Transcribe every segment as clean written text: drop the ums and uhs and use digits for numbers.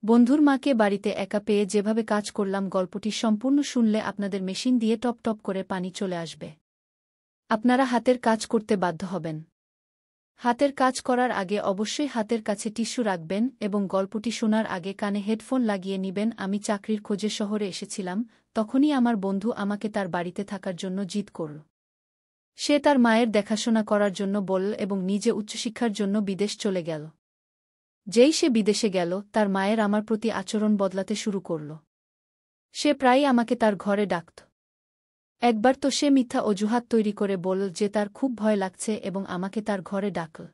বন্ধুর মাকে বাড়িতে একা পেয়ে যেভাবে কাজ করলাম গল্পটি সম্পূর্ণ শুনলে আপনাদের মেশিন দিয়ে টপ টপ করে পানি চলে আসবে। আপনারা হাতের কাজ করতে বাধ্য হবেন। হাতের কাজ করার আগে অবশ্যই হাতের কাছে টিস্যু রাখবেন এবং গল্পটি শোনার আগে কানে হেডফোন লাগিয়ে নিবেন। আমি চাকরির খোঁজে শহরে এসেছিলাম, তখনই আমার বন্ধু আমাকে তার বাড়িতে থাকার জন্য জিদ করল। সে তার মায়ের দেখাশোনা করার জন্য বলল এবং নিজে উচ্চশিক্ষার জন্য বিদেশ চলে গেল। যেই সে বিদেশে গেল, তার মায়ের আমার প্রতি আচরণ বদলাতে শুরু করল। সে প্রায়ই আমাকে তার ঘরে ডাকত। একবার তো সে মিথ্যা অজুহাত তৈরি করে বলল যে তার খুব ভয় লাগছে এবং আমাকে তার ঘরে ডাকল।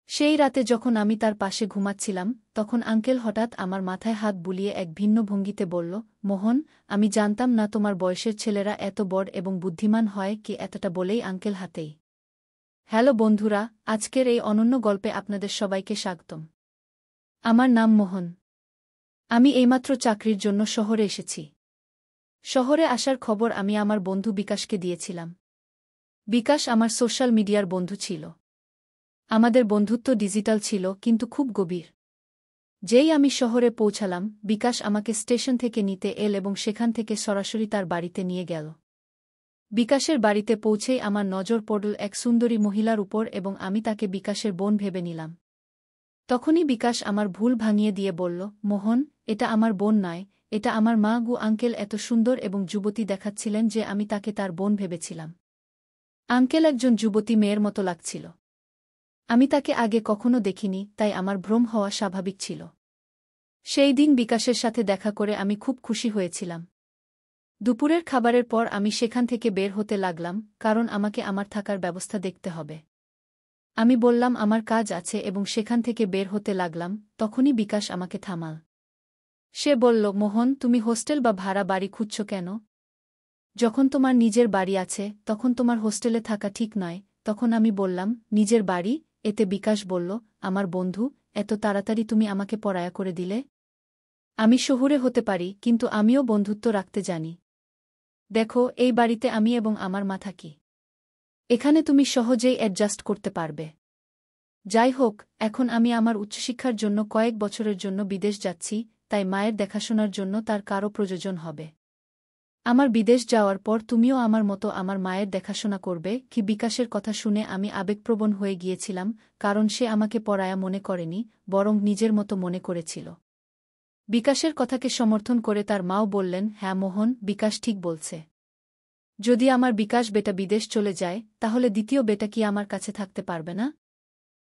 সেই রাতে যখন আমি তার পাশে ঘুমাচ্ছিলাম, তখন আঙ্কেল হঠাৎ আমার মাথায় হাত বুলিয়ে এক ভিন্ন ভঙ্গিতে বলল, মোহন, আমি জানতাম না তোমার বয়সের ছেলেরা এত বড় এবং বুদ্ধিমান হয় কি। এতটা বলেই আঙ্কেল হাতেই। হ্যালো বন্ধুরা, আজকের এই অনন্য গল্পে আপনাদের সবাইকে স্বাগতম। আমার নাম মোহন। আমি এইমাত্র চাকরির জন্য শহরে এসেছি। শহরে আসার খবর আমি আমার বন্ধু বিকাশকে দিয়েছিলাম। বিকাশ আমার সোশ্যাল মিডিয়ার বন্ধু ছিল। আমাদের বন্ধুত্ব ডিজিটাল ছিল, কিন্তু খুব গভীর। যেই আমি শহরে পৌঁছালাম, বিকাশ আমাকে স্টেশন থেকে নিতে এল এবং সেখান থেকে সরাসরি তার বাড়িতে নিয়ে গেল। বিকাশের বাড়িতে পৌঁছেই আমার নজর পড়ল এক সুন্দরী মহিলার উপর এবং আমি তাকে বিকাশের বোন ভেবে নিলাম। তখনই বিকাশ আমার ভুল ভাঙিয়ে দিয়ে বলল, মোহন, এটা আমার বোন নয়, এটা আমার মা গু। আঙ্কেল এত সুন্দর এবং যুবতী দেখাচ্ছিলেন যে আমি তাকে তার বোন ভেবেছিলাম। আঙ্কেল একজন যুবতী মেয়ের মতো লাগছিল। আমি তাকে আগে কখনো দেখিনি, তাই আমার ভ্রম হওয়া স্বাভাবিক ছিল। সেই দিন বিকাশের সাথে দেখা করে আমি খুব খুশি হয়েছিলাম। দুপুরের খাবারের পর আমি সেখান থেকে বের হতে লাগলাম, কারণ আমাকে আমার থাকার ব্যবস্থা দেখতে হবে। আমি বললাম আমার কাজ আছে এবং সেখান থেকে বের হতে লাগলাম, তখনই বিকাশ আমাকে থামাল। সে বলল, মোহন, তুমি হোস্টেল বা ভাড়া বাড়ি খুঁজছ কেন? যখন তোমার নিজের বাড়ি আছে তখন তোমার হোস্টেলে থাকা ঠিক নয়। তখন আমি বললাম, নিজের বাড়ি? এতে বিকাশ বলল, আমার বন্ধু, এত তাড়াতাড়ি তুমি আমাকে পরায়া করে দিলে? আমি শহুরে হতে পারি, কিন্তু আমিও বন্ধুত্ব রাখতে জানি। দেখো, এই বাড়িতে আমি এবং আমার মা থাকি। এখানে তুমি সহজেই অ্যাডজাস্ট করতে পারবে। যাই হোক, এখন আমি আমার উচ্চশিক্ষার জন্য কয়েক বছরের জন্য বিদেশ যাচ্ছি, তাই মায়ের দেখাশোনার জন্য তার কারও প্রয়োজন হবে। আমার বিদেশ যাওয়ার পর তুমিও আমার মতো আমার মায়ের দেখাশোনা করবে কি? বিকাশের কথা শুনে আমি আবেগপ্রবণ হয়ে গিয়েছিলাম, কারণ সে আমাকে পরায়া মনে করেনি, বরং নিজের মতো মনে করেছিল। বিকাশের কথাকে সমর্থন করে তার মাও বললেন, হ্যাঁ মোহন, বিকাশ ঠিক বলছে। যদি আমার বিকাশ বেটা বিদেশ চলে যায়, তাহলে দ্বিতীয় বেটা কি আমার কাছে থাকতে পারবে না?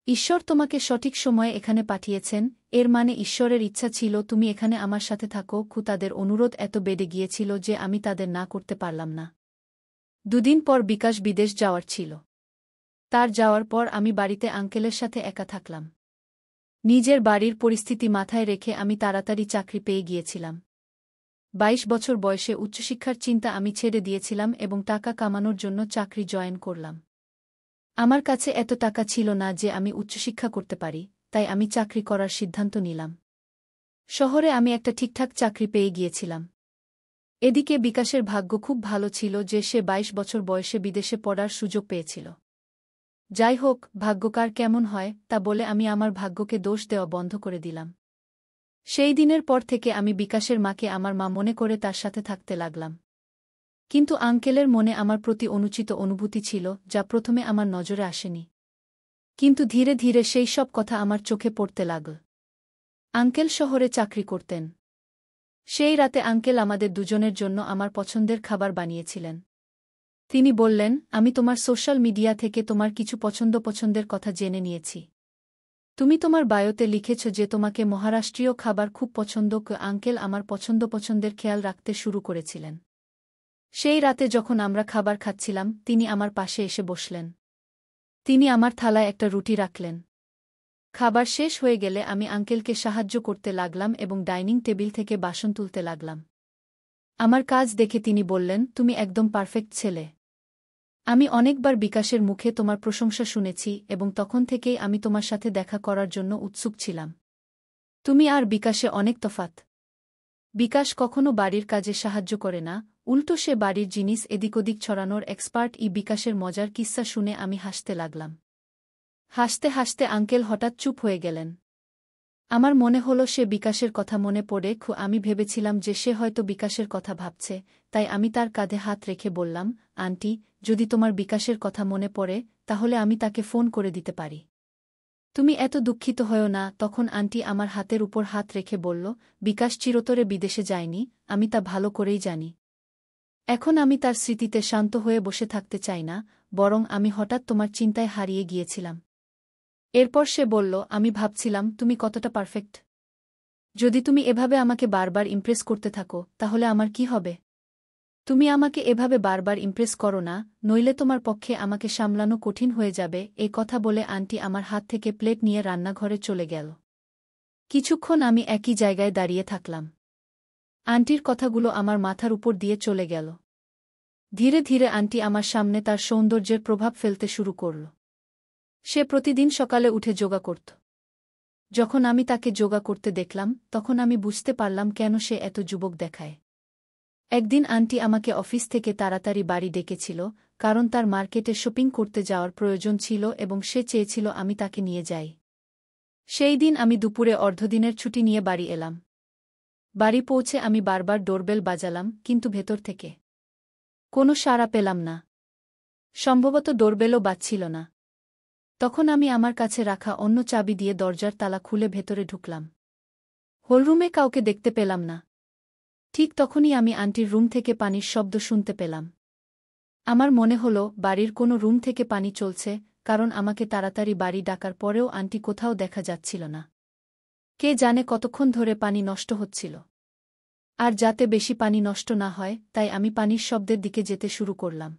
ঈশ্বর তোমাকে সঠিক সময়ে এখানে পাঠিয়েছেন, এর মানে ঈশ্বরের ইচ্ছা ছিল তুমি এখানে আমার সাথে থাকো। তাদের অনুরোধ এত বেড়ে গিয়েছিল যে আমি তাদের না করতে পারলাম না। দুদিন পর বিকাশ বিদেশ যাওয়ার ছিল। তার যাওয়ার পর আমি বাড়িতে আঙ্কেলের সাথে একা থাকলাম। নিজের বাড়ির পরিস্থিতি মাথায় রেখে আমি তাড়াতাড়ি চাকরি পেয়ে গিয়েছিলাম। 22 বছর বয়সে উচ্চশিক্ষার চিন্তা আমি ছেড়ে দিয়েছিলাম এবং টাকা কামানোর জন্য চাকরি জয়েন করলাম। আমার কাছে এত টাকা ছিল না যে আমি উচ্চশিক্ষা করতে পারি, তাই আমি চাকরি করার সিদ্ধান্ত নিলাম। শহরে আমি একটা ঠিকঠাক চাকরি পেয়ে গিয়েছিলাম। এদিকে বিকাশের ভাগ্য খুব ভালো ছিল যে সে 22 বছর বয়সে বিদেশে পড়ার সুযোগ পেয়েছিল। যাই হোক, ভাগ্য কার কেমন হয় তা বলে আমি আমার ভাগ্যকে দোষ দেওয়া বন্ধ করে দিলাম। সেই দিনের পর থেকে আমি বিকাশের মাকে আমার মা মনে করে তার সাথে থাকতে লাগলাম। কিন্তু আঙ্কেলের মনে আমার প্রতি অনুচিত অনুভূতি ছিল, যা প্রথমে আমার নজরে আসেনি। কিন্তু ধীরে ধীরে সেই সব কথা আমার চোখে পড়তে লাগল। আঙ্কেল শহরে চাকরি করতেন। সেই রাতে আঙ্কেল আমাদের দুজনের জন্য আমার পছন্দের খাবার বানিয়েছিলেন। তিনি বললেন, আমি তোমার সোশ্যাল মিডিয়া থেকে তোমার কিছু পছন্দের কথা জেনে নিয়েছি। তুমি তোমার বায়োতে লিখেছ যে তোমাকে মহারাষ্ট্রীয় খাবার খুব পছন্দ। আঙ্কেল আমার পছন্দের খেয়াল রাখতে শুরু করেছিলেন। সেই রাতে যখন আমরা খাবার খাচ্ছিলাম, তিনি আমার পাশে এসে বসলেন। তিনি আমার থালায় একটা রুটি রাখলেন। খাবার শেষ হয়ে গেলে আমি আঙ্কেলকে সাহায্য করতে লাগলাম এবং ডাইনিং টেবিল থেকে বাসন তুলতে লাগলাম। আমার কাজ দেখে তিনি বললেন, তুমি একদম পারফেক্ট ছেলে। আমি অনেকবার বিকাশের মুখে তোমার প্রশংসা শুনেছি এবং তখন থেকেই আমি তোমার সাথে দেখা করার জন্য উৎসুক ছিলাম। তুমি আর বিকাশে অনেক তফাৎ। বিকাশ কখনো বাড়ির কাজে সাহায্য করে না, উল্টো সে বাড়ির জিনিস এদিক ওদিক ছড়ানোর এক্সপার্ট। বিকাশের মজার কিস্সা শুনে আমি হাসতে লাগলাম। হাসতে হাসতে আঙ্কেল হঠাৎ চুপ হয়ে গেলেন। আমার মনে হলো সে বিকাশের কথা মনে পড়ে আমি ভেবেছিলাম যে সে হয়তো বিকাশের কথা ভাবছে, তাই আমি তার কাঁধে হাত রেখে বললাম, আন্টি, যদি তোমার বিকাশের কথা মনে পড়ে তাহলে আমি তাকে ফোন করে দিতে পারি। তুমি এত দুঃখিত হয়ো না। তখন আন্টি আমার হাতের উপর হাত রেখে বলল, বিকাশ চিরতরে বিদেশে যায়নি, আমি তা ভালো করেই জানি। এখন আমি তার স্মৃতিতে শান্ত হয়ে বসে থাকতে চাই না, বরং আমি হঠাৎ তোমার চিন্তায় হারিয়ে গিয়েছিলাম। এরপর সে বলল, আমি ভাবছিলাম তুমি কতটা পারফেক্ট। যদি তুমি এভাবে আমাকে বারবার ইমপ্রেস করতে থাকো তাহলে আমার কি হবে? তুমি আমাকে এভাবে বারবার ইমপ্রেস করো না, নইলে তোমার পক্ষে আমাকে সামলানো কঠিন হয়ে যাবে। এই কথা বলে আন্টি আমার হাত থেকে প্লেট নিয়ে রান্নাঘরে চলে গেল। কিছুক্ষণ আমি একই জায়গায় দাঁড়িয়ে থাকলাম। আন্টির কথাগুলো আমার মাথার উপর দিয়ে চলে গেল। ধীরে ধীরে আন্টি আমার সামনে তার সৌন্দর্যের প্রভাব ফেলতে শুরু করল। সে প্রতিদিন সকালে উঠে যোগা করত। যখন আমি তাকে যোগা করতে দেখলাম তখন আমি বুঝতে পারলাম কেন সে এত যুবক দেখায়। একদিন আন্টি আমাকে অফিস থেকে তাড়াতাড়ি বাড়ি ডেকেছিল, কারণ তার মার্কেটে শপিং করতে যাওয়ার প্রয়োজন ছিল এবং সে চেয়েছিল আমি তাকে নিয়ে যাই। সেই দিন আমি দুপুরে অর্ধদিনের ছুটি নিয়ে বাড়ি এলাম। বাড়ি পৌঁছে আমি বারবার ডোরবেল বাজালাম, কিন্তু ভেতর থেকে কোনো সাড়া পেলাম না। সম্ভবত ডোরবেলও বাজছিল না। তখন আমি আমার কাছে রাখা অন্য চাবি দিয়ে দরজার তালা খুলে ভেতরে ঢুকলাম। হলরুমে কাউকে দেখতে পেলাম না। ঠিক তখনই আমি আন্টির রুম থেকে পানির শব্দ শুনতে পেলাম। আমার মনে হল বাড়ির কোনো রুম থেকে পানি চলছে, কারণ আমাকে তাড়াতাড়ি বাড়ি ডাকার পরেও আন্টি কোথাও দেখা যাচ্ছিল না। কে জানে কতক্ষণ ধরে পানি নষ্ট হচ্ছিল। আর যাতে বেশি পানি নষ্ট না হয় তাই আমি পানির শব্দের দিকে যেতে শুরু করলাম।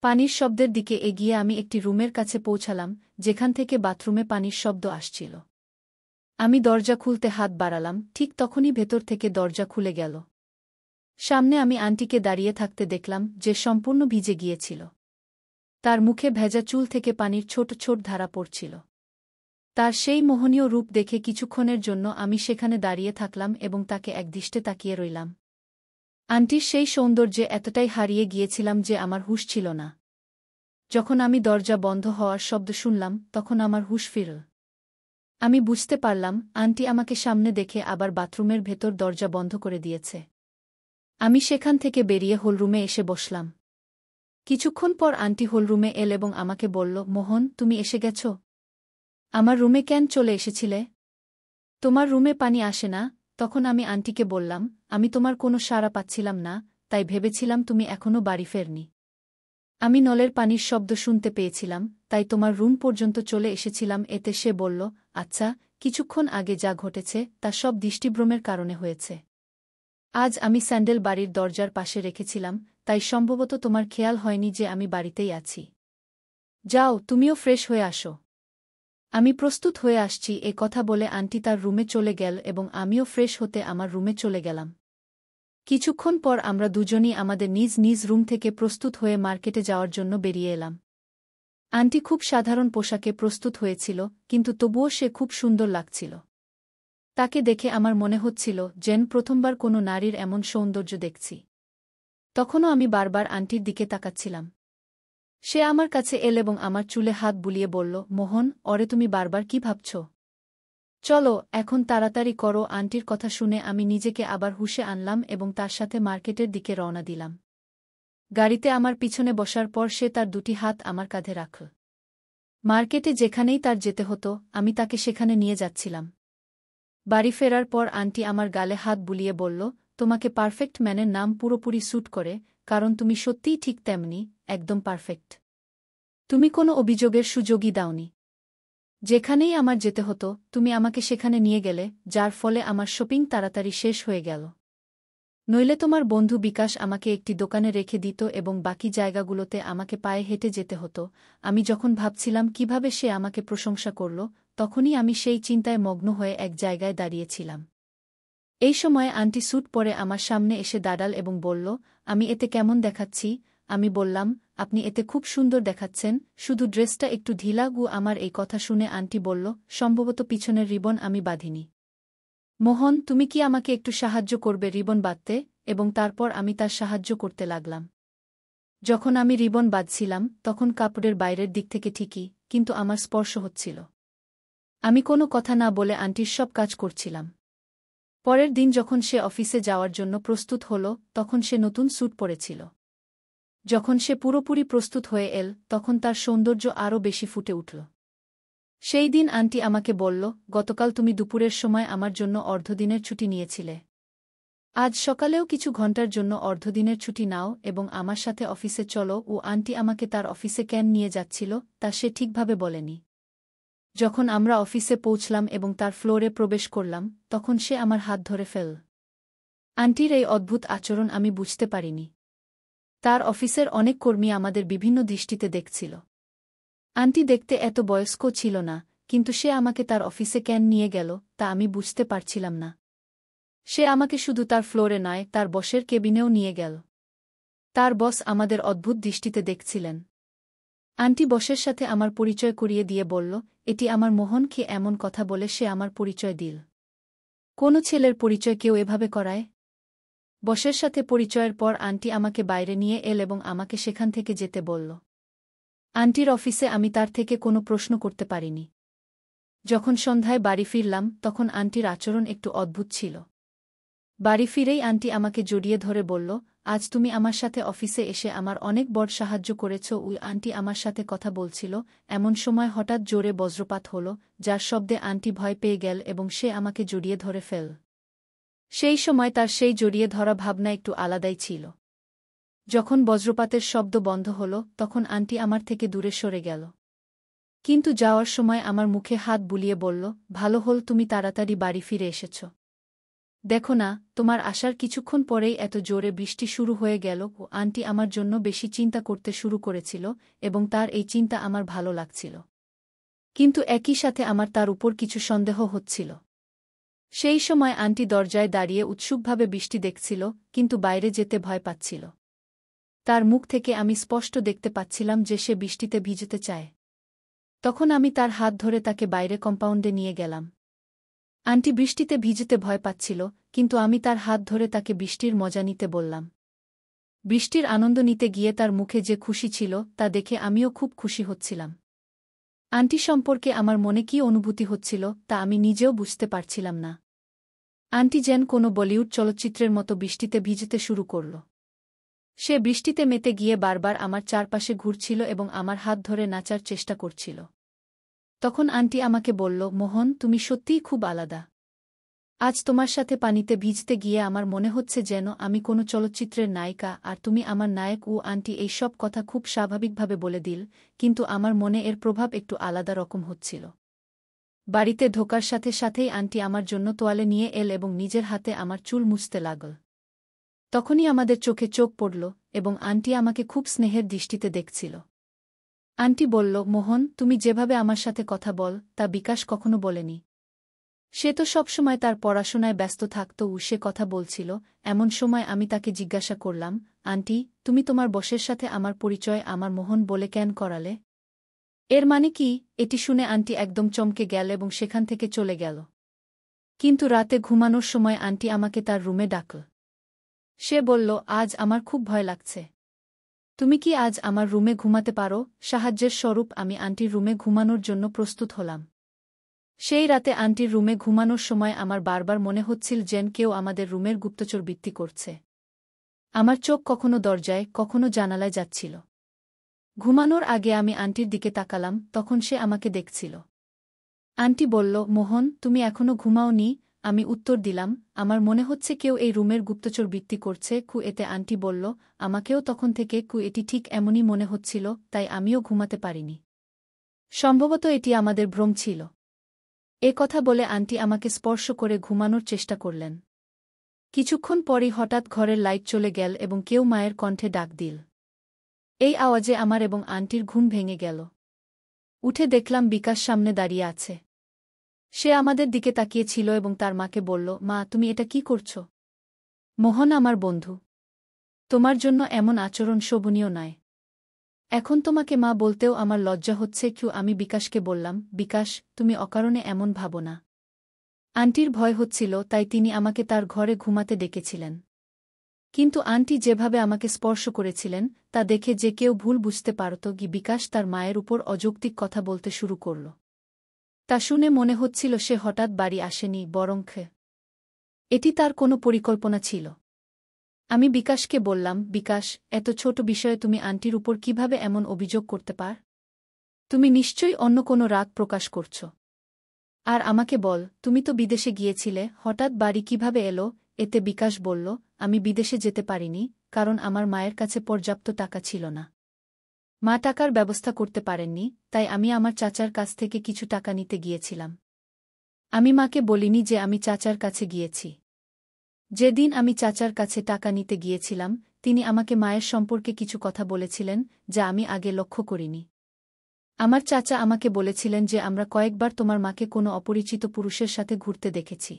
পানির শব্দের দিকে এগিয়ে আমি একটি রুমের কাছে পৌঁছালাম, যেখান থেকে বাথরুমে পানির শব্দ আসছিল। আমি দরজা খুলতে হাত বাড়ালাম, ঠিক তখনই ভেতর থেকে দরজা খুলে গেল। সামনে আমি আন্টিকে দাঁড়িয়ে থাকতে দেখলাম, যে সম্পূর্ণ ভিজে গিয়েছিল। তার মুখে ভেজা চুল থেকে পানির ছোট ছোট ধারা পড়ছিল। তার সেই মোহনীয় রূপ দেখে কিছুক্ষণের জন্য আমি সেখানে দাঁড়িয়ে থাকলাম এবং তাকে একদৃষ্টে তাকিয়ে রইলাম। আন্টির সেই সৌন্দর্যে এতটাই হারিয়ে গিয়েছিলাম যে আমার হুঁশ ছিল না। যখন আমি দরজা বন্ধ হওয়ার শব্দ শুনলাম তখন আমার হুঁশ ফিরল। আমি বুঝতে পারলাম আন্টি আমাকে সামনে দেখে আবার বাথরুমের ভেতর দরজা বন্ধ করে দিয়েছে। আমি সেখান থেকে বেরিয়ে হলরুমে এসে বসলাম। কিছুক্ষণ পর আন্টি হলরুমে এল এবং আমাকে বলল, মোহন, তুমি এসে গেছ? আমার রুমে কেন চলে এসেছিলে? তোমার রুমে পানি আসে না? তখন আমি আন্টিকে বললাম, আমি তোমার কোনো সাড়া পাচ্ছিলাম না, তাই ভেবেছিলাম তুমি এখনও বাড়ি ফেরনি। আমি নলের পানির শব্দ শুনতে পেয়েছিলাম, তাই তোমার রুম পর্যন্ত চলে এসেছিলাম। এতে সে বলল, আচ্ছা, কিছুক্ষণ আগে যা ঘটেছে তা সব দৃষ্টিভ্রমের কারণে হয়েছে। আজ আমি স্যান্ডেল বাড়ির দরজার পাশে রেখেছিলাম, তাই সম্ভবত তোমার খেয়াল হয়নি যে আমি বাড়িতেই আছি। যাও, তুমিও ফ্রেশ হয়ে আসো। আমি প্রস্তুত হয়ে আসছি। এ কথা বলে আন্টি তার রুমে চলে গেল এবং আমিও ফ্রেশ হতে আমার রুমে চলে গেলাম। কিছুক্ষণ পর আমরা দুজনই আমাদের নিজ নিজ রুম থেকে প্রস্তুত হয়ে মার্কেটে যাওয়ার জন্য বেরিয়ে এলাম। আন্টি খুব সাধারণ পোশাকে প্রস্তুত হয়েছিল, কিন্তু তবুও সে খুব সুন্দর লাগছিল। তাকে দেখে আমার মনে হচ্ছিল যেন প্রথমবার কোনো নারীর এমন সৌন্দর্য দেখছি। তখনও আমি বারবার আন্টির দিকে তাকাচ্ছিলাম। সে আমার কাছে এল এবং আমার চুলে হাত বুলিয়ে বলল, মোহন, ওরে তুমি বারবার কি ভাবছ? চলো, এখন তাড়াতাড়ি করো। আন্টির কথা শুনে আমি নিজেকে আবার হুঁশে আনলাম এবং তার সাথে মার্কেটের দিকে রওনা দিলাম। গাড়িতে আমার পিছনে বসার পর সে তার দুটি হাত আমার কাঁধে রাখল। মার্কেটে যেখানেই তার যেতে হতো আমি তাকে সেখানে নিয়ে যাচ্ছিলাম। বাড়ি ফেরার পর আন্টি আমার গালে হাত বুলিয়ে বলল, তোমাকে পারফেক্ট ম্যানের নাম পুরোপুরি স্যুট করে, কারণ তুমি সত্যিই ঠিক তেমনি, একদম পারফেক্ট। তুমি কোনো অভিযোগের সুযোগই দাওনি। যেখানেই আমার যেতে হতো তুমি আমাকে সেখানে নিয়ে গেলে, যার ফলে আমার শপিং তাড়াতাড়ি শেষ হয়ে গেল। নইলে তোমার বন্ধু বিকাশ আমাকে একটি দোকানে রেখে দিত এবং বাকি জায়গাগুলোতে আমাকে পায়ে হেঁটে যেতে হতো। আমি যখন ভাবছিলাম কিভাবে সে আমাকে প্রশংসা করল, তখনই আমি সেই চিন্তায় মগ্ন হয়ে এক জায়গায় দাঁড়িয়েছিলাম। এই সময়ে আন্টি স্যুট পরে আমার সামনে এসে দাঁড়াল এবং বলল, আমি এতে কেমন দেখাচ্ছি? আমি বললাম, আপনি এতে খুব সুন্দর দেখাচ্ছেন, শুধু ড্রেসটা একটু ঢিলা। আমার এই কথা শুনে আন্টি বলল, সম্ভবত পিছনের রিবন আমি বাঁধিনি। মোহন, তুমি কি আমাকে একটু সাহায্য করবে রিবন বাঁধতে? এবং তারপর আমি তার সাহায্য করতে লাগলাম। যখন আমি রিবন বাঁধছিলাম তখন কাপড়ের বাইরের দিক থেকে ঠিকই, কিন্তু আমার স্পর্শ হচ্ছিল। আমি কোনো কথা না বলে আন্টির সব কাজ করছিলাম। পরের দিন যখন সে অফিসে যাওয়ার জন্য প্রস্তুত হল, তখন সে নতুন স্যুট পরেছিল। যখন সে পুরোপুরি প্রস্তুত হয়ে এল, তখন তার সৌন্দর্য আরও বেশি ফুটে উঠল। সেই দিন আন্টি আমাকে বলল, গতকাল তুমি দুপুরের সময় আমার জন্য অর্ধদিনের ছুটি নিয়েছিলে। আজ সকালেও কিছু ঘন্টার জন্য অর্ধদিনের ছুটি নাও এবং আমার সাথে অফিসে চলো। ও আন্টি আমাকে তার অফিসে কেন নিয়ে যাচ্ছিল তা সে ঠিকভাবে বলেনি। যখন আমরা অফিসে পৌঁছলাম এবং তার ফ্লোরে প্রবেশ করলাম, তখন সে আমার হাত ধরে ফেল। আন্টির এই অদ্ভুত আচরণ আমি বুঝতে পারিনি। তার অফিসের অনেক কর্মী আমাদের বিভিন্ন দৃষ্টিতে দেখছিল। আন্টি দেখতে এত বয়স্ক ছিল না, কিন্তু সে আমাকে তার অফিসে কেন নিয়ে গেল তা আমি বুঝতে পারছিলাম না। সে আমাকে শুধু তার ফ্লোরে নয়, তার বসের কেবিনেও নিয়ে গেল। তার বস আমাদের অদ্ভুত দৃষ্টিতে দেখছিলেন। আন্টি বসের সাথে আমার পরিচয় করিয়ে দিয়ে বলল, এটি আমার মোহন। কি এমন কথা বলে সে আমার পরিচয় দিল? কোনো ছেলের পরিচয় কেউ এভাবে করায়? বসের সাথে পরিচয়ের পর আন্টি আমাকে বাইরে নিয়ে এল এবং আমাকে সেখান থেকে যেতে বলল। আন্টির অফিসে আমি তার থেকে কোনো প্রশ্ন করতে পারিনি। যখন সন্ধ্যায় বাড়ি ফিরলাম, তখন আন্টির আচরণ একটু অদ্ভুত ছিল। বাড়ি ফিরেই আন্টি আমাকে জড়িয়ে ধরে বলল, আজ তুমি আমার সাথে অফিসে এসে আমার অনেক বড় সাহায্য করেছ। ওই আন্টি আমার সাথে কথা বলছিল, এমন সময় হঠাৎ জোরে বজ্রপাত হল, যার শব্দে আন্টি ভয় পেয়ে গেল এবং সে আমাকে জড়িয়ে ধরে ফেল। সেই সময় তার সেই জড়িয়ে ধরা ভাবনা একটু আলাদাই ছিল। যখন বজ্রপাতের শব্দ বন্ধ হল, তখন আন্টি আমার থেকে দূরে সরে গেল। কিন্তু যাওয়ার সময় আমার মুখে হাত বুলিয়ে বলল, ভালো হল তুমি তাড়াতাড়ি বাড়ি ফিরে এসেছ। দেখো না, তোমার আসার কিছুক্ষণ পরেই এত জোরে বৃষ্টি শুরু হয়ে গেল। ও আন্টি আমার জন্য বেশি চিন্তা করতে শুরু করেছিল এবং তার এই চিন্তা আমার ভালো লাগছিল। কিন্তু একই সাথে আমার তার উপর কিছু সন্দেহ হচ্ছিল। সেই সময় আন্টি দরজায় দাঁড়িয়ে উৎসুকভাবে বৃষ্টি দেখছিল, কিন্তু বাইরে যেতে ভয় পাচ্ছিল। তার মুখ থেকে আমি স্পষ্ট দেখতে পাচ্ছিলাম যে সে বৃষ্টিতে ভিজতে চায়। তখন আমি তার হাত ধরে তাকে বাইরে কম্পাউন্ডে নিয়ে গেলাম। আন্টি বৃষ্টিতে ভিজতে ভয় পাচ্ছিল, কিন্তু আমি তার হাত ধরে তাকে বৃষ্টির মজা নিতে বললাম। বৃষ্টির আনন্দ নিতে গিয়ে তার মুখে যে খুশি ছিল তা দেখে আমিও খুব খুশি হচ্ছিলাম। আন্টি সম্পর্কে আমার মনে কী অনুভূতি হচ্ছিল তা আমি নিজেও বুঝতে পারছিলাম না। আন্টি যেন কোনো বলিউড চলচ্চিত্রের মতো বৃষ্টিতে ভিজতে শুরু করল। সে বৃষ্টিতে মেতে গিয়ে বারবার আমার চারপাশে ঘুরছিল এবং আমার হাত ধরে নাচার চেষ্টা করছিল। তখন আন্টি আমাকে বলল, মোহন, তুমি সত্যিই খুব আলাদা। আজ তোমার সাথে পানিতে ভিজতে গিয়ে আমার মনে হচ্ছে যেন আমি কোনো চলচ্চিত্রের নায়িকা আর তুমি আমার নায়ক। ও আন্টি এই সব কথা খুব স্বাভাবিকভাবে বলে দিল, কিন্তু আমার মনে এর প্রভাব একটু আলাদা রকম হচ্ছিল। বাড়িতে ঢোকার সাথে সাথেই আন্টি আমার জন্য তোয়ালে নিয়ে এল এবং নিজের হাতে আমার চুল মুছতে লাগল। তখনই আমাদের চোখে চোখ পড়ল এবং আন্টি আমাকে খুব স্নেহের দৃষ্টিতে দেখছিল। আন্টি বলল, মোহন, তুমি যেভাবে আমার সাথে কথা বল তা বিকাশ কখনো বলেনি। সে তো সবসময় তার পড়াশোনায় ব্যস্ত থাকত। সে কথা বলছিল, এমন সময় আমি তাকে জিজ্ঞাসা করলাম, আন্টি, তুমি তোমার বসের সাথে আমার পরিচয় আমার মোহন বলে কেন করালে? এর মানে কি? এটি শুনে আন্টি একদম চমকে গেল এবং সেখান থেকে চলে গেল। কিন্তু রাতে ঘুমানোর সময় আন্টি আমাকে তার রুমে ডাকল। সে বলল, আজ আমার খুব ভয় লাগছে। তুমি কি আজ আমার রুমে ঘুমাতে পারো? সাহায্যের স্বরূপ আমি আন্টির রুমে ঘুমানোর জন্য প্রস্তুত হলাম। সেই রাতে আন্টির রুমে ঘুমানোর সময় আমার বারবার মনে হচ্ছিল যেন কেউ আমাদের রুমের গুপ্তচরবৃত্তি করছে। আমার চোখ কখনো দরজায়, কখনো জানালায় যাচ্ছিল। ঘুমানোর আগে আমি আন্টির দিকে তাকালাম, তখন সে আমাকে দেখছিল। আন্টি বলল, মোহন, তুমি এখনো ঘুমাওনি? আমি উত্তর দিলাম, আমার মনে হচ্ছে কেউ এই রুমের গুপ্তচরবৃত্তি করছে। এতে আন্টি বলল, আমাকেও তখন থেকে এটি ঠিক এমনই মনে হচ্ছিল, তাই আমিও ঘুমাতে পারিনি। সম্ভবত এটি আমাদের ভ্রম ছিল। এ কথা বলে আন্টি আমাকে স্পর্শ করে ঘুমানোর চেষ্টা করলেন। কিছুক্ষণ পরই হঠাৎ ঘরের লাইট চলে গেল এবং কেউ মায়ের কণ্ঠে ডাক দিল। এই আওয়াজে আমার এবং আন্টির ঘুম ভেঙে গেল। উঠে দেখলাম বিকাশ সামনে দাঁড়িয়ে আছে। সে আমাদের দিকে তাকিয়েছিল এবং তার মাকে বলল, মা, তুমি এটা কি করছ? মোহন আমার বন্ধু। তোমার জন্য এমন আচরণ শোভনীয় নয়। এখন তোমাকে মা বলতেও আমার লজ্জা হচ্ছে। আমি বিকাশকে বললাম, বিকাশ, তুমি অকারণে এমন ভাবো না। আন্টির ভয় হচ্ছিল, তাই তিনি আমাকে তার ঘরে ঘুমাতে ডেকেছিলেন। কিন্তু আন্টি যেভাবে আমাকে স্পর্শ করেছিলেন তা দেখে যে কেউ ভুল বুঝতে পারত। বিকাশ তার মায়ের উপর অযৌক্তিক কথা বলতে শুরু করল। তা শুনে মনে হচ্ছিল সে হঠাৎ বাড়ি আসেনি, বরং এটি তার কোনো পরিকল্পনা ছিল। আমি বিকাশকে বললাম, বিকাশ, এত ছোট বিষয়ে তুমি আন্টির উপর কিভাবে এমন অভিযোগ করতে পার? তুমি নিশ্চয়ই অন্য কোনো রাগ প্রকাশ করছ। আর আমাকে বল, তুমি তো বিদেশে গিয়েছিলে, হঠাৎ বাড়ি কিভাবে এলো? এতে বিকাশ বলল, আমি বিদেশে যেতে পারিনি, কারণ আমার মায়ের কাছে পর্যাপ্ত টাকা ছিল না। মা টাকার ব্যবস্থা করতে পারেননি, তাই আমি আমার চাচার কাছ থেকে কিছু টাকা নিতে গিয়েছিলাম। আমি মাকে বলিনি যে আমি চাচার কাছে গিয়েছি। যেদিন আমি চাচার কাছে টাকা নিতে গিয়েছিলাম, তিনি আমাকে মায়ের সম্পর্কে কিছু কথা বলেছিলেন, যা আমি আগে লক্ষ্য করিনি। আমার চাচা আমাকে বলেছিলেন যে আমরা কয়েকবার তোমার মাকে কোনো অপরিচিত পুরুষের সাথে ঘুরতে দেখেছি।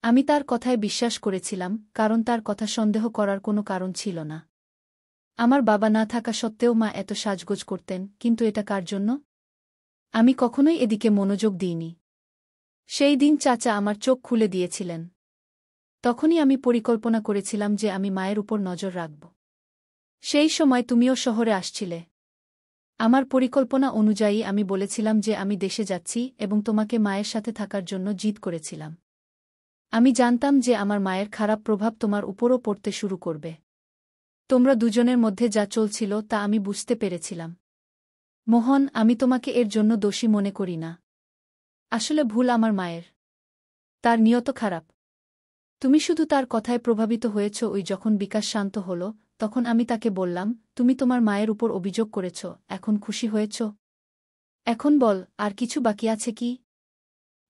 আমি তার কথায় বিশ্বাস করেছিলাম, কারণ তার কথা সন্দেহ করার কোনো কারণ ছিল না। আমার বাবা না থাকা সত্ত্বেও মা এত সাজগোজ করতেন, কিন্তু এটা কার জন্য? আমি কখনোই এদিকে মনোযোগ দিইনি। সেই দিন চাচা আমার চোখ খুলে দিয়েছিলেন। তখনই আমি পরিকল্পনা করেছিলাম যে আমি মায়ের উপর নজর রাখব। সেই সময় তুমিও শহরে আসছিলে। আমার পরিকল্পনা অনুযায়ী আমি বলেছিলাম যে আমি দেশে যাচ্ছি এবং তোমাকে মায়ের সাথে থাকার জন্য জিদ করেছিলাম। আমি জানতাম যে আমার মায়ের খারাপ প্রভাব তোমার উপরও পড়তে শুরু করবে। তোমরা দুজনের মধ্যে যা চলছিল তা আমি বুঝতে পেরেছিলাম। মোহন, আমি তোমাকে এর জন্য দোষী মনে করি না। আসলে ভুল আমার মায়ের। তার নিয়ত খারাপ। তুমি শুধু তার কথায় প্রভাবিত হয়েছ। যখন বিকাশ শান্ত হল, তখন আমি তাকে বললাম, তুমি তোমার মায়ের উপর অভিযোগ করেছ, এখন খুশি হয়েছ? এখন বল, আর কিছু বাকি আছে কি?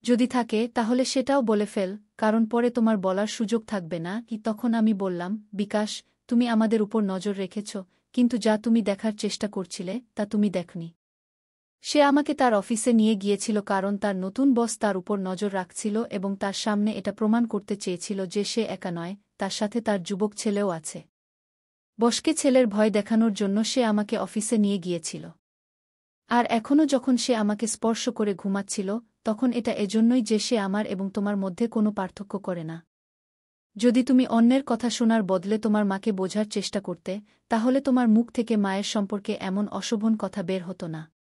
যদি থাকে তাহলে সেটাও বলে ফেল, কারণ পরে তোমার বলার সুযোগ থাকবে না কি? তখন আমি বললাম, বিকাশ, তুমি আমাদের উপর নজর রেখেছ, কিন্তু যা তুমি দেখার চেষ্টা করছিলে তা তুমি দেখনি। সে আমাকে তার অফিসে নিয়ে গিয়েছিল কারণ তার নতুন বস তার উপর নজর রাখছিল এবং তার সামনে এটা প্রমাণ করতে চেয়েছিল যে সে একা নয়, তার সাথে তার যুবক ছেলেও আছে। বসকে ছেলের ভয় দেখানোর জন্য সে আমাকে অফিসে নিয়ে গিয়েছিল। আর এখনও যখন সে আমাকে স্পর্শ করে ঘুমাচ্ছিল, তখন এটা এজন্যই যে সে আমার এবং তোমার মধ্যে কোনো পার্থক্য করে না। যদি তুমি অন্যের কথা শোনার বদলে তোমার মাকে বোঝার চেষ্টা করতে, তাহলে তোমার মুখ থেকে মায়ের সম্পর্কে এমন অশোভন কথা বের হতো না।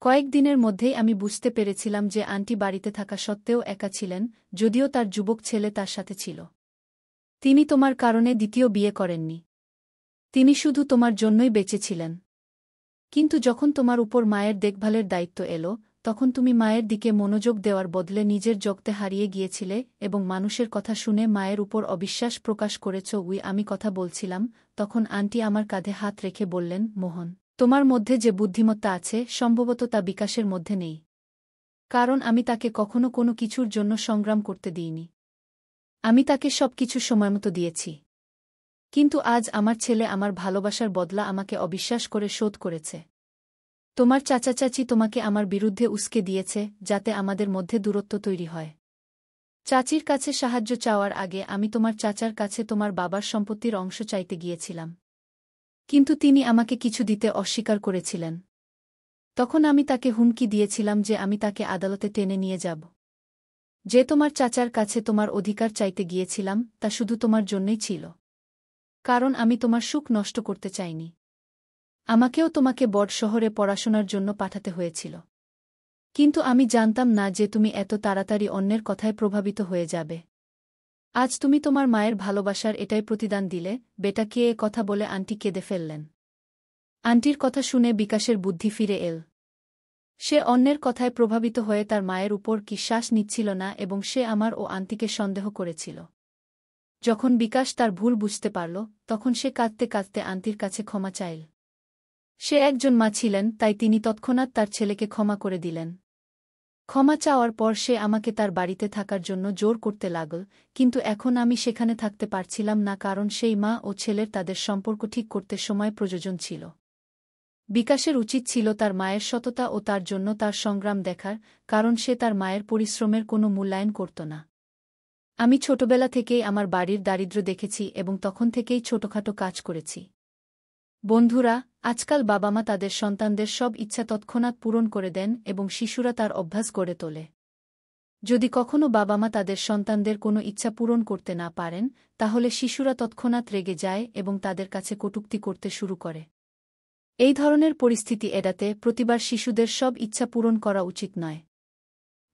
কয়েকদিনের মধ্যেই আমি বুঝতে পেরেছিলাম যে আন্টি বাড়িতে থাকা সত্ত্বেও একা ছিলেন, যদিও তার যুবক ছেলে তার সাথে ছিল। তিনি তোমার কারণে দ্বিতীয় বিয়ে করেননি। তিনি শুধু তোমার জন্যই বেঁচে ছিলেন। কিন্তু যখন তোমার উপর মায়ের দেখভালের দায়িত্ব এলো, তখন তুমি মায়ের দিকে মনোযোগ দেওয়ার বদলে নিজের জগতে হারিয়ে গিয়েছিলে এবং মানুষের কথা শুনে মায়ের উপর অবিশ্বাস প্রকাশ করেছ। আমি কথা বলছিলাম, তখন আন্টি আমার কাঁধে হাত রেখে বললেন, মোহন, তোমার মধ্যে যে বুদ্ধিমত্তা আছে সম্ভবত তা বিকাশের মধ্যে নেই। কারণ আমি তাকে কখনো কোনো কিছুর জন্য সংগ্রাম করতে দিইনি। আমি তাকে সবকিছু সময়মতো দিয়েছি। কিন্তু আজ আমার ছেলে আমার ভালোবাসার বদলা আমাকে অবিশ্বাস করে শোধ করেছে। তোমার চাচা চাচি তোমাকে আমার বিরুদ্ধে উস্কে দিয়েছে, যাতে আমাদের মধ্যে দূরত্ব তৈরি হয়। চাচির কাছে সাহায্য চাওয়ার আগে আমি তোমার চাচার কাছে তোমার বাবার সম্পত্তির অংশ চাইতে গিয়েছিলাম। কিন্তু তিনি আমাকে কিছু দিতে অস্বীকার করেছিলেন। তখন আমি তাকে হুমকি দিয়েছিলাম যে আমি তাকে আদালতে টেনে নিয়ে যাব। যে তোমার চাচার কাছে তোমার অধিকার চাইতে গিয়েছিলাম তা শুধু তোমার জন্যই ছিল। কারণ আমি তোমার সুখ নষ্ট করতে চাইনি। আমাকেও তোমাকে বড় শহরে পড়াশোনার জন্য পাঠাতে হয়েছিল। কিন্তু আমি জানতাম না যে তুমি এত তাড়াতাড়ি অন্যের কথায় প্রভাবিত হয়ে যাবে। আজ তুমি তোমার মায়ের ভালোবাসার এটাই প্রতিদান দিলে। বেটাকে এ কথা বলে আন্টি কেঁদে ফেললেন। আন্টির কথা শুনে বিকাশের বুদ্ধি ফিরে এল। সে অন্যের কথায় প্রভাবিত হয়ে তার মায়ের উপর কি শ্বাস নিচ্ছিল না এবং সে আমার ও আন্টিকে সন্দেহ করেছিল। যখন বিকাশ তার ভুল বুঝতে পারল, তখন সে কাঁদতে কাঁদতে আন্টির কাছে ক্ষমা চাইল। সে একজন মা ছিলেন, তাই তিনি তৎক্ষণাৎ তার ছেলেকে ক্ষমা করে দিলেন। ক্ষমা চাওয়ার পর সে আমাকে তার বাড়িতে থাকার জন্য জোর করতে লাগল, কিন্তু এখন আমি সেখানে থাকতে পারছিলাম না কারণ সেই মা ও ছেলের তাদের সম্পর্ক ঠিক করতে সময় প্রয়োজন ছিল। বিকাশের উচিত ছিল তার মায়ের সততা ও তার জন্য তার সংগ্রাম দেখার, কারণ সে তার মায়ের পরিশ্রমের কোনো মূল্যায়ন করত না। আমি ছোটবেলা থেকেই আমার বাড়ির দারিদ্র্য দেখেছি এবং তখন থেকেই ছোটখাটো কাজ করেছি। বন্ধুরা, আজকাল বাবা-মা তাদের সন্তানদের সব ইচ্ছা তৎক্ষণাৎ পূরণ করে দেন এবং শিশুরা তার অভ্যাস গড়ে তোলে। যদি কখনো বাবা-মা তাদের সন্তানদের কোনো ইচ্ছা পূরণ করতে না পারেন, তাহলে শিশুরা তৎক্ষণাৎ রেগে যায় এবং তাদের কাছে কটূক্তি করতে শুরু করে। এই ধরনের পরিস্থিতি এড়াতে প্রতিবার শিশুদের সব ইচ্ছা পূরণ করা উচিত নয়।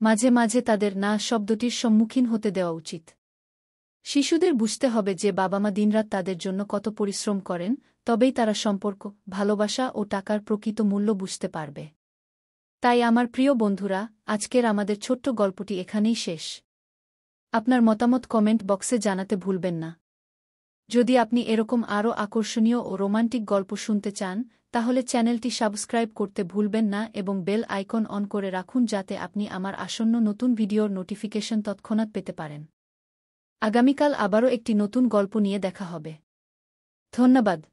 মাঝে মাঝে তাদের না শব্দটির সম্মুখীন হতে দেওয়া উচিত। শিশুদের বুঝতে হবে যে বাবা মা দিনরাত তাদের জন্য কত পরিশ্রম করেন, তবেই তারা সম্পর্ক, ভালোবাসা ও টাকার প্রকৃত মূল্য বুঝতে পারবে। তাই আমার প্রিয় বন্ধুরা, আজকের আমাদের ছোট্ট গল্পটি এখানেই শেষ। আপনার মতামত কমেন্ট বক্সে জানাতে ভুলবেন না। যদি আপনি এরকম আরও আকর্ষণীয় ও রোমান্টিক গল্প শুনতে চান, তাহলে চ্যানেলটি সাবস্ক্রাইব করতে ভুলবেন না এবং বেল আইকন অন করে রাখুন যাতে আপনি আমার আসন্ন নতুন ভিডিওর নোটিফিকেশন তৎক্ষণাৎ পেতে পারেন। আগামীকাল আবারও একটি নতুন গল্প নিয়ে দেখা হবে। ধন্যবাদ।